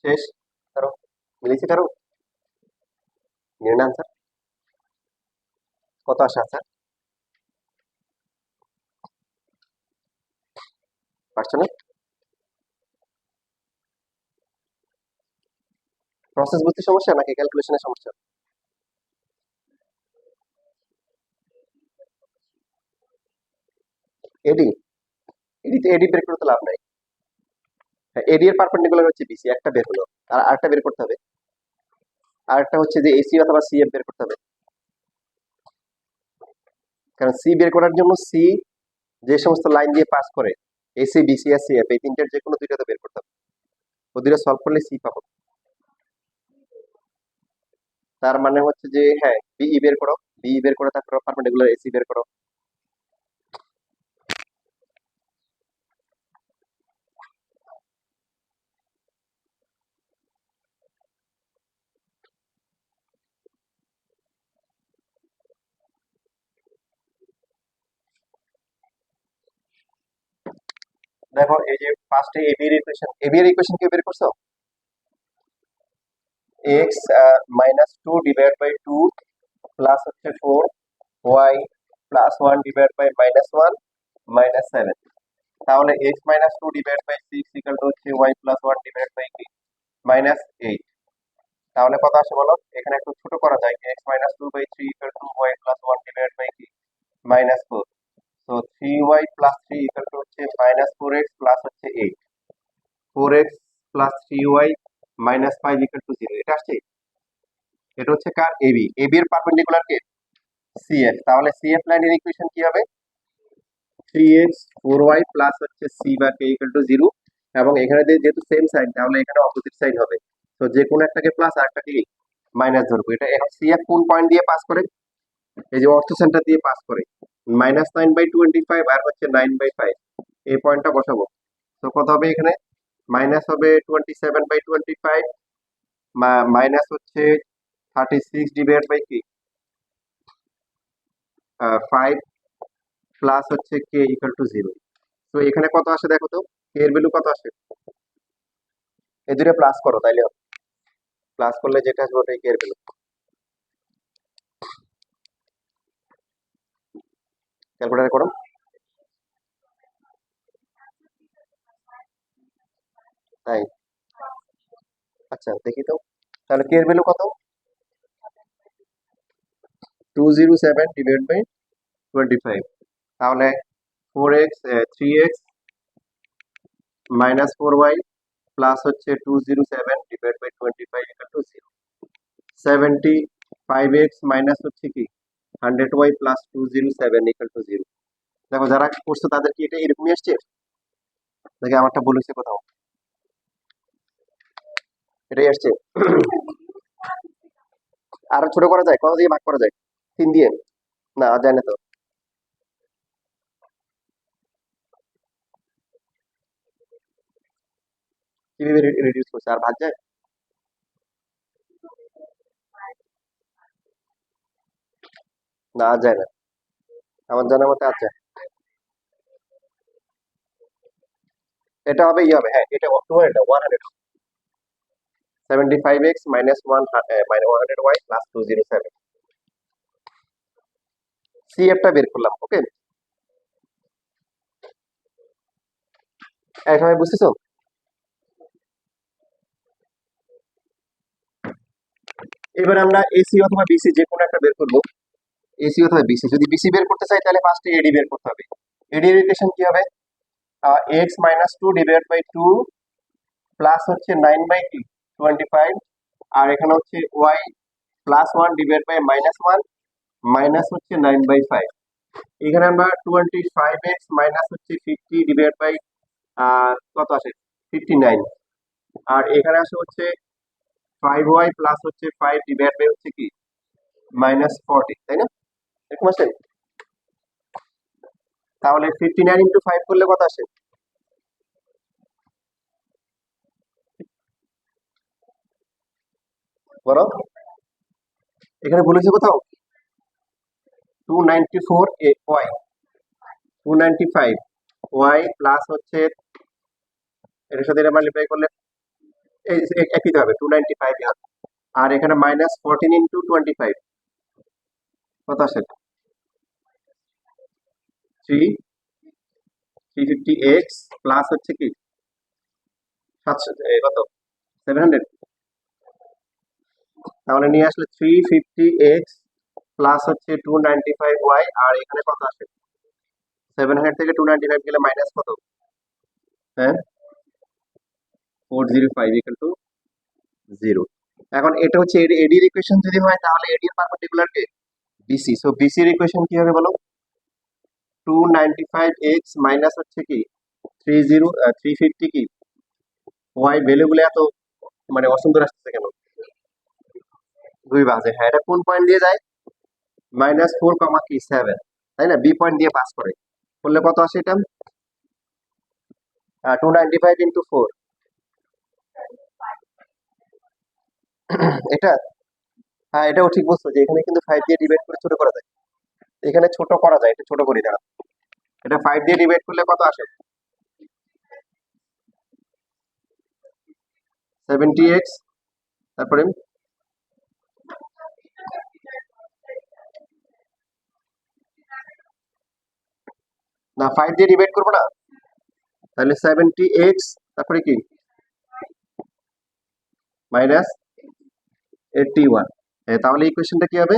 শেষ। কারো মিলেছে? কারো নির্ণয় আনসার কত আসে? আনসার পারছো না? প্রসেস বুঝতে সমস্যা নাকি ক্যালকুলেশনের সমস্যা? এডি এডিতে এডি বের করতে লাভ নাই। হ্যাঁ, এডি এর পারপেন্ডিকুলার হচ্ছে বিসি, একটা বের হলো। আর আরেকটা বের করতে হবে। আরেকটা হচ্ছে যে এসি অথবা সিএফ বের করতে হবে। কারণ সি বের করার জন্য সি যে সমস্ত লাইন দিয়ে পাস করে, এসি বিসি আর সিএফ, এই তিনটার যে কোনো দুইটা তো বের করতে হবে। ও দুইটা সলভ করলে সি পাবো। তার মানে হচ্ছে যে হ্যাঁ, বিই বের করো, বিই বের করে তারপর পারপেন্ডিকুলার এসি বের করো। দেখো এই যে ফার্স্টে এবি এর ইকুয়েশন কি বের করছো? X minus two divide by two plus হচ্ছে four Y plus one divide by minus one minus seven. তাহলে X minus two divide by six equal to হচ্ছে Y plus one divide by কি minus eight. তাহলে কত আসে বলো? এখানে একটু ছোট করা যায়, X minus two by three equal to Y plus one divide by কি মাইনাস ফোর। তো three Y plus three equal to হচ্ছে মাইনাস ফোর এক্স প্লাস হচ্ছে eight. Four x plus three y minus five equal to zero. এটা আসছে? এটা হচ্ছে কার? AB. AB এর পারপেন্ডিকুলার কে? সিএফ। তাহলে সিএফ লাইনের ইকুয়েশন কি হবে? Three x four Y plus হচ্ছে সি বা কে ইকাল টু জিরো। এবং এখানে যেহেতু সেম সাইন, তাহলে এখানে অপোজিট সাইন হবে। তো যে কোনো একটাকে প্লাস আর একটাকে মাইনাস ধরবো। এটা এখন সিএফ কোন পয়েন্ট দিয়ে পাস করে? এই যে অর্থ সেন্টার দিয়ে পাস করে। Minus nine by twenty five আর হচ্ছে নাইন বাই ফাইভ, এই পয়েন্টটা বসাবো। তো কত হবে এখানে? মাইনাস হবে twenty seven by twenty five, minus হচ্ছে থার্টি সিক্স ডিভাইড বাই কি ফাইভ, প্লাস হচ্ছে কে ইকাল টু জিরো। তো এখানে কত আসে দেখো তো, কে এর ভ্যালু কত আসে? এই দুটো প্লাস করো তাইলে হবে। প্লাস করলে যেটা আসবে ওটাই কে এর ভ্যালু। ক্যালকুলেটর করো। তাই? আচ্ছা দেখি তো, তাহলে কে এর ভ্যালু কত? 207 ডিভাইড বাই 25। তাহলে 4x 3x minus 4y plus হচ্ছে 207 divide by 25 equal to 0। 75x minus হচ্ছে কি 100y প্লাস 207 ইকুয়াল টু 0। দেখো যারা করছে তাদের কি এটা এরকমই আসছে? দেখে আমারটা ভুল হয়েছে কোথাও? এটাই আসছে। আরো ছোট করা যায়? কত দিয়ে ভাগ করা যায়? 3 দিয়ে? না যায় না তো। কিভাবে রিডিউস করছে? আর ভাগ যায়? না আর যায় না, আমার জানার মতে আছে। এটা হবে ই হবে, হ্যাঁ এটা 100, 75x minus one minus 100y plus 207। CF টা বের করলাম। ওকে, এইভাবে বুঝতেছো? এবার আমরা এসি অথবা বিসি যে কোনো একটা বের করবো। এসি অথবা বিসি, যদি বিসি বের করতে চাই তাহলে ফার্স্টে এডি বের করতে হবে। এডি এর ইকুয়েশন কি হবে? X minus two divide by two plus হচ্ছে নাইন বাই কি 25, আর এখানে হচ্ছে Y plus one divide by minus one minus হচ্ছে নাইন বাই ফাইভ। এখানে আমরা 25x মাইনাস হচ্ছে 50 ডিভাইড বাই কত আসে 59। আর এখানে আসে হচ্ছে 5y প্লাস হচ্ছে 5 ডিভাইড বাই হচ্ছে কি মাইনাস 40, তাই না? এরকম আসে। তাহলে 59 ইন্টু 5 করলে কত আসে? বলো, এখানে বলেছে কোথাও 294 ওয়াই, 295 ওয়াই প্লাস হচ্ছে এটার সাথে এটা মাল্টিপ্লাই করলে একই তো হবে 295 হবে। আর এখানে -14 ইন্টু 25 কত আসে? 350x প্লাস হচ্ছে কি 700 কত 700, তাহলে নিয়ে আসলে 350x প্লাস হচ্ছে 295y, আর এখানে কত আসে 700 থেকে 295 গেলে মাইনাস কত, হ্যাঁ 405 ইকুয়াল টু 0। এখন এটা হচ্ছে এডির ইকুয়েশন যদি হয় তাহলে এডির পারপেন্ডিকুলার কে বিসি, সো বিসির ইকুয়েশন কি হবে বলো? 295x মাইনাস হচ্ছে কি 350 কি ওয়াই ভ্যালুগুলো এত মানে অসুন্দর আসতেছে কেন? দুই বাজে, হ্যাঁ এটা কোন পয়েন্ট দিয়ে যায়? -4, 7, তাই না? বি পয়েন্ট দিয়ে পাস করে, করলে কত আসে এটা? 295 ইন্টু 4, এটা হ্যাঁ এটাও ঠিক বলছো যে এখানে কিন্তু 5 দিয়ে ডিভাইড করে ছোট করা যায়, এখানে ছোট করা যায়, এটা ছোট করি দাঁড়া, এটা 5 দিয়ে ডিভাইড করলে কত আসে? 70x, তারপরে না 5 দিয়ে ডিভাইড করবো না, তাহলে 70x তারপরে কি -81, তাহলে ইকুয়েশনটা কি হবে?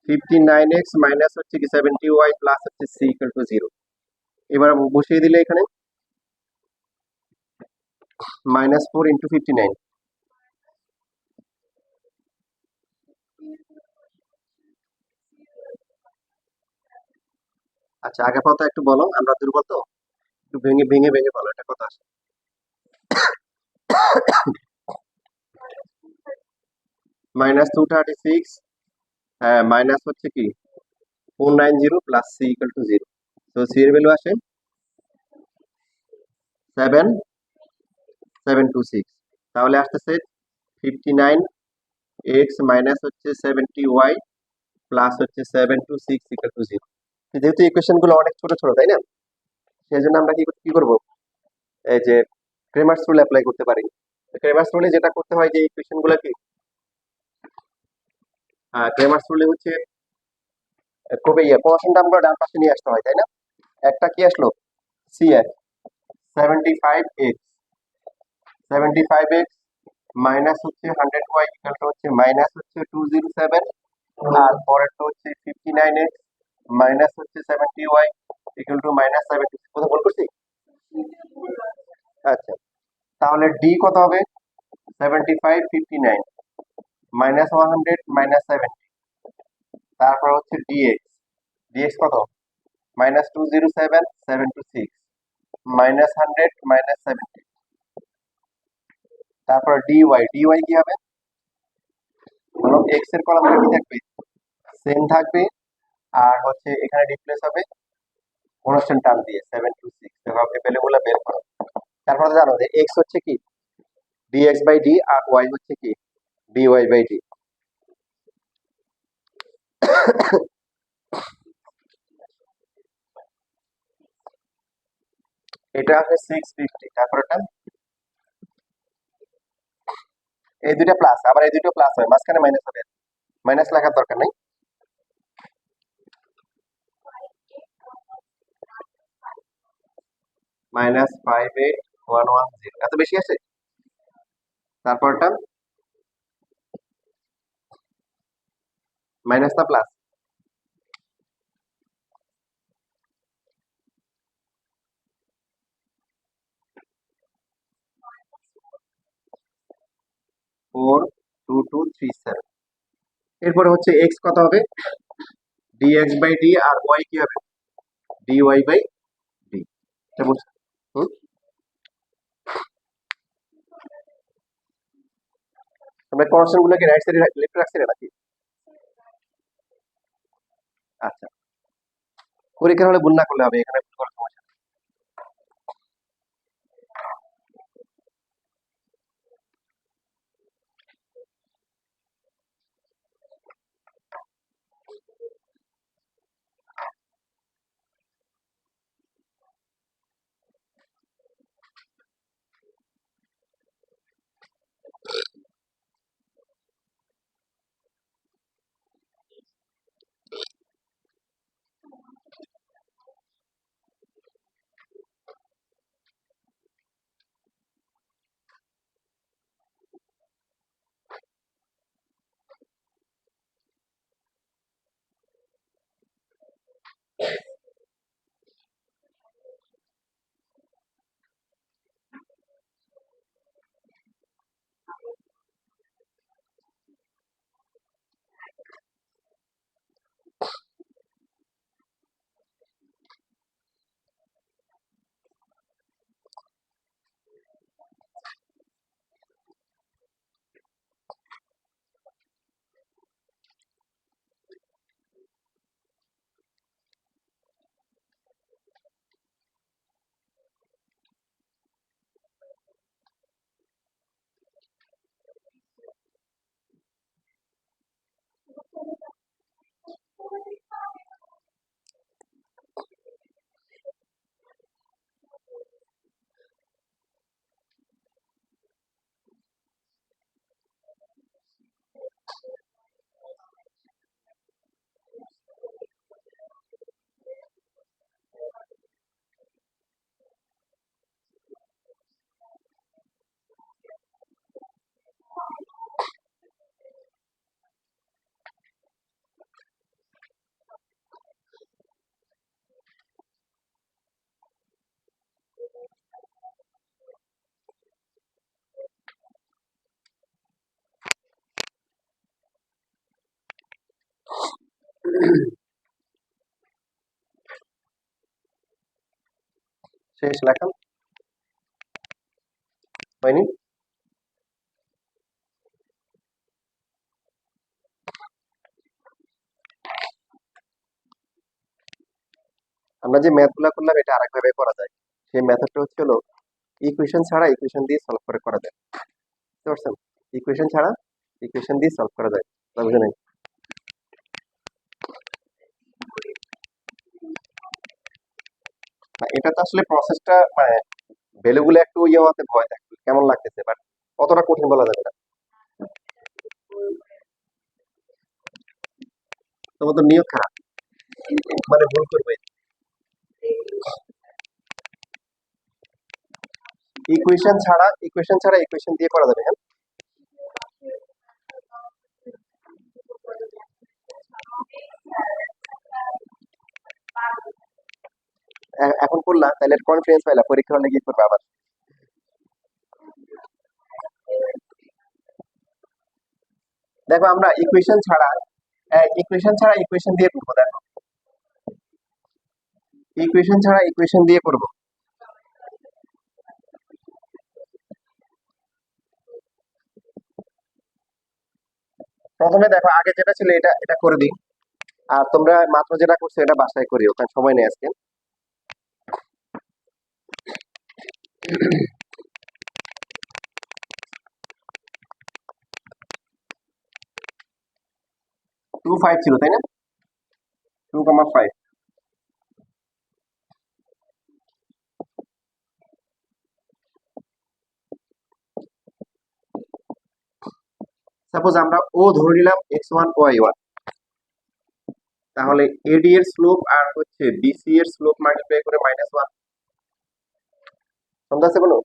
59x মাইনাস হচ্ছে কি 70y প্লাস হচ্ছে c ইকুয়াল টু 0। এবার বসিয়ে দিলে এখানে -4 ইন্টু 59, আচ্ছা আগে পাও তো একটু বলো, আমরা দুর্বল তো, একটু ভেঙে ভেঙে ভেঙে বলো এটা কত আসে? -236, হ্যাঁ মাইনাস হচ্ছে কি 490 প্লাস সি ইকুয়াল টু 0, তো সি এর ভ্যালু আসে 7726, তাহলে আসতেছে 59x মাইনাস হচ্ছে 70y প্লাস হচ্ছে 726 ইকুয়াল টু 0। যেহেতু ইকুয়েশন গুলো অনেক ছোট ছোট তাই না, সেই জন্য আমরা কি কি করব, এই যে ক্রেমার্স রুল অ্যাপ্লাই করতে পারি। ক্রেমার্স রুলে যেটা করতে হয় যে ইকুয়েশন গুলো কি, ক্রেমার্স রুলে হচ্ছে কবে কোয়াশনটা আমরা ডান পাশে নিয়ে আসতে হয় তাই না? একটা কি আসলো সিএফ 75x মাইনাস হচ্ছে 100y ইকুয়াল টু হচ্ছে মাইনাস হচ্ছে 207, আর পরেরটা হচ্ছে 59x মাইনাস হচ্ছে 70y ইকুয়াল টু -70। কোথাও ভুল করছি? আচ্ছা, তাহলে ডি কত হবে? 75, 59 মাইনাস 100 মাইনাস 70, তারপর হচ্ছে ডিএক্স, ডিএক্স কত -207, 726 মাইনাস 100 মাইনাস 70, তারপর ডিওয়াই, ডিওয়াই কি হবে বলো? এক্স এর কলামে কি থাকবে? সেম থাকবে, আর হচ্ছে এখানে রিপ্লেস হবে কনস্ট্যান্ট টার্ম দিয়ে 726, দেখো আপনি ভ্যালুগুলো বের করো। তারপরে জানো যে এক্স হচ্ছে কি ডিএক্স বাই ডি, আর ওয়াই হচ্ছে কি ডিওয়াই বাই ডি। এটা আছে 650, তারপরটা এই দুইটা প্লাস, আবার এই দুটো প্লাস হয়, মাঝখানে মাইনাস হবে, মাইনাস লেখার দরকার নেই। -58110, এত বেশি আছে। তারপরটা মাইনাস না plus? Four two two three seven, এরপরে হচ্ছে এক্স কত হবে? ডিএক্স বাই ডি, আর ওয়াই কি হবে? Dy by d. এটা বুঝছো? হুম, আমরা কনস্ট্যান্ট গুলোকে রাইট সাইডে লেফট রাখছি না নাকি? আচ্ছা, পরীক্ষার হলে ভুল না করলে হবে, এখানে ভুল করার সমস্যা নেই। শেষ লেখা হয়নি? আমরা যে ম্যাথ গুলা করলাম এটা আরেকভাবে করা যায়। সেই মেথডটা হচ্ছে হলো ইকুয়েশন ছাড়া ইকুয়েশন দিয়ে সলভ করে করা যায়। বুঝতে পারছেন? ইকুয়েশন ছাড়া ইকুয়েশন দিয়ে সলভ করা যায়। তা বুঝে নাই? না, এটা তো আসলে প্রসেসটা মানে ভ্যালুগুলো একটু ইয়ে হতে ভয় থাকে, কেমন লাগতেছে, বাট অতটা কঠিন বলা যাবে না। তোমার তো নিয়োগ খারাপ, মানে ভুল করবে। ইকুয়েশন ছাড়া ইকুয়েশন দিয়ে করা যাবে। হ্যাঁ, এখন করলা তাহলে কনফিডেন্স পাইলা, পরীক্ষা হলে কি করবে আবার। দেখো আমরা ইকুয়েশন ছাড়া ইকুয়েশন দিয়ে করবো। দেখো ইকুয়েশন ছাড়া ইকুয়েশন দিয়ে করবো। প্রথমে দেখো আগে যেটা ছিল এটা এটা করে দিই, আর তোমরা মাত্র যেটা করছো এটা বাসায় করিও, কারণ সময় নেই আজকে। 2.5 ছিল তাই না? 2,5। সাপোজ আমরা ও ধরে নিলাম x1 y1, তাহলে এডি এর স্লোপ আর হচ্ছে বিসি এর স্লোপ মাল্টিপ্লাই করে -1। সন্দেহ আছে কোনো?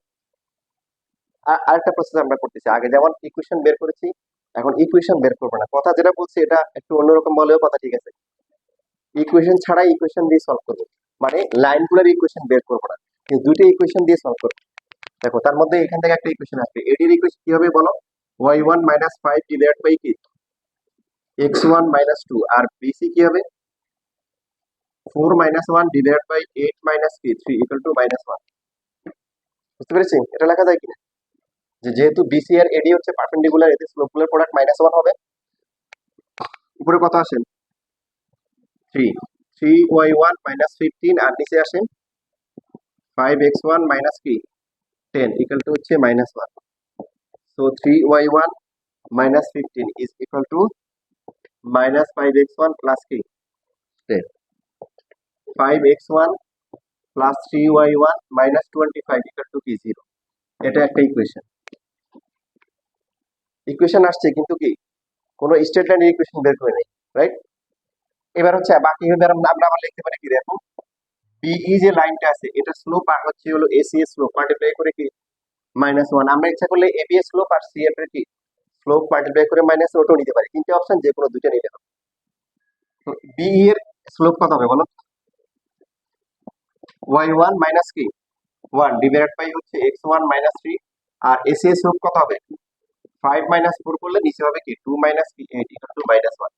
আরেকটা প্রসেস আমরা করতেছি, আগে যেমন ইকুয়েশন বের করেছি এখন ইকুয়েশন বের করবো না। কথা যেটা বলছি এটা একটু অন্যরকম বলেও কথা ঠিক আছে। ইকুয়েশন ছাড়া ইকুয়েশন দিয়ে সলভ করবো, মানে লাইনগুলোর ইকুয়েশন বের করবো না, কিন্তু দুইটা ইকুয়েশন দিয়ে সলভ করবো। দেখো তার মধ্যে এখান থেকে একটা ইকুয়েশন আসবে, এডির ইকুয়েশন কি হবে বলো? y1 - 5 ডিভাইড বাই কি x1 - 2, আর বিসি কি হবে? 4 - 1 ডিভাইড বাই 8 - কি 3 ইকুয়াল টু -1। বুঝতে পেরেছি এটা লেখা যায় কিনা? যেহেতু বিসি আর এডি হচ্ছে পারপেন্ডিকুলার, এদের স্লোপগুলোর প্রোডাক্ট -1 হবে। উপরে কত আসেন? 3। 3y1 - 15, আর নিচে আসেন 5x1 - কি 10 ইকুয়াল টু হচ্ছে -1। So 3y1 - 15 is equal to -5x1 plus কি 10। 5x1 plus 3y1 -25 equal two কি 0। এটা একটা ইকুয়েশন। ইকুয়েশন আসছে কিন্তু কি কোনো স্টেট লাইনের ইকুয়েশন বের করে নেই, রাইট? এবার হচ্ছে বাকি এবার আমরা আবার লিখতে পারি কি দেখো, বিই যে লাইনটা আছে এটা স্লোপ আর হচ্ছে হলো এসি এর স্লোপ মাল্টিপ্লাই করে কি -1। আমরা ইচ্ছা করলে এবি এর স্লোপ আর সি এর কি স্লোপ মাল্টিপ্লাই করে ওটাও নিতে পারি, তিনটে অপশন যে কোনো দুটো নিতে হবে। তো বিই এর স্লোপ কত হবে বলো? y1 মাইনাস কি 1 ডিভাইডেড বাই হচ্ছে x1 - 3, আর এসি এর স্লোপ কত হবে? 5 - 4 করলে নিচে হবে কি 2 - কি 8 ইকুয়াল টু -1।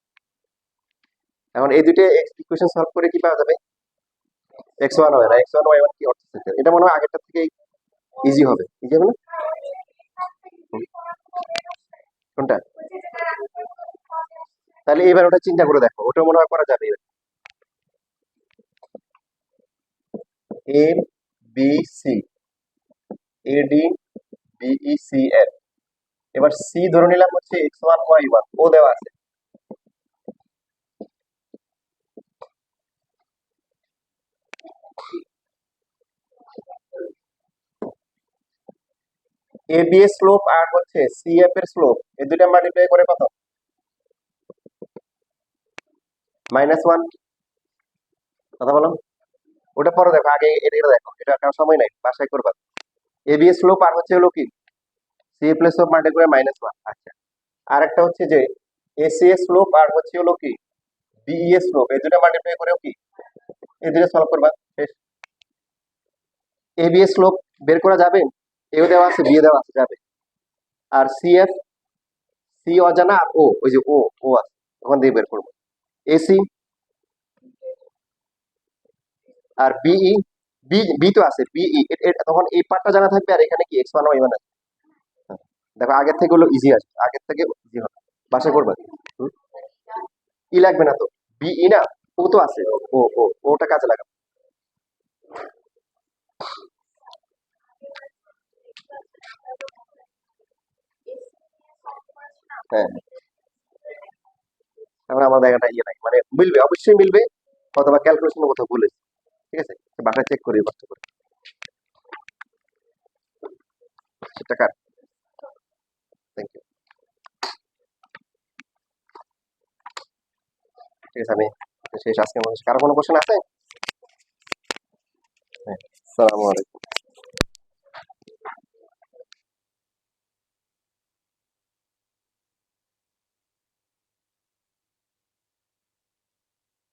এখন এই দুটো ইকুয়েশন সলভ করে কি পাওয়া যাবে? x1 হয় না, x1 y1 কি অর্থ সেন্টার, এটা মনে হয় আগেরটা থেকে ইজি হবে। ইজি হবে না? হুম, কোনটা? তাহলে এবার ওটা চিন্তা করে দেখো, ওটা মনে হয় করা যাবে। A B C, AD BE C এর, এবার সি ধরে নিলাম হচ্ছে x1 y1, ও দেওয়া আছে। এ বি এর স্লোপ আর হচ্ছে সি এফ এর স্লোপ, এই দুইটা মাল্টিপ্লাই করে কত? -1। কথা বলো। ওটা পরে দেখো, আগে এটা দেখো, এটা কারণ সময় নাই, বাসায় করবা। এ বি এর স্লোপ আর হচ্ছে হলো কি সি এফ এর স্লোপ মাল্টিপ্লাই করে -1। আচ্ছা, আর একটা হচ্ছে যে এসি এর স্লোপ আর হচ্ছে হলো কি বিই এর স্লোপ, এই দুটো মাল্টিপ্লাই করেও কি এই দুটো সলভ করবা, শেষ। এ বি এর স্লোপ বের করা যাবে, এও দেওয়া আছে বি দেওয়া আছে, যাবে। আর সি এফ, সি অজানা আর ও ওই যে ও ও আছে, ওখান দিয়ে বের করবো। এসি আর বিই, বি বি তো আছে বিই, তখন এই পার্টটা জানা থাকবে, আর এখানে কি এক্স ওয়ান ওয়াই ওয়ান আছে। হ্যাঁ। দেখো আগের থেকে হলো ইজি আসবে, আগের থেকে ইজি হবে, বাসা করবে। হুম? ই লাগবে না তো, বিই না, ও তো আছে, ওটা কাজে লাগাবো। হ্যাঁ, তারপরে আমার জায়গাটা ইয়ে নাই, মানে মিলবে, অবশ্যই মিলবে, অথবা ক্যালকুলেশনের কোথাও ভুল হয়েছে। ঠিক আছে, বাসায় চেক করি কষ্ট করে। সেটা কার, থ্যাংক ইউ। ঠিক আছে, আমি শেষ আজকে। কারো কোনো কোশ্চেন আছে? হ্যাঁ, আসসালামু আলাইকুম।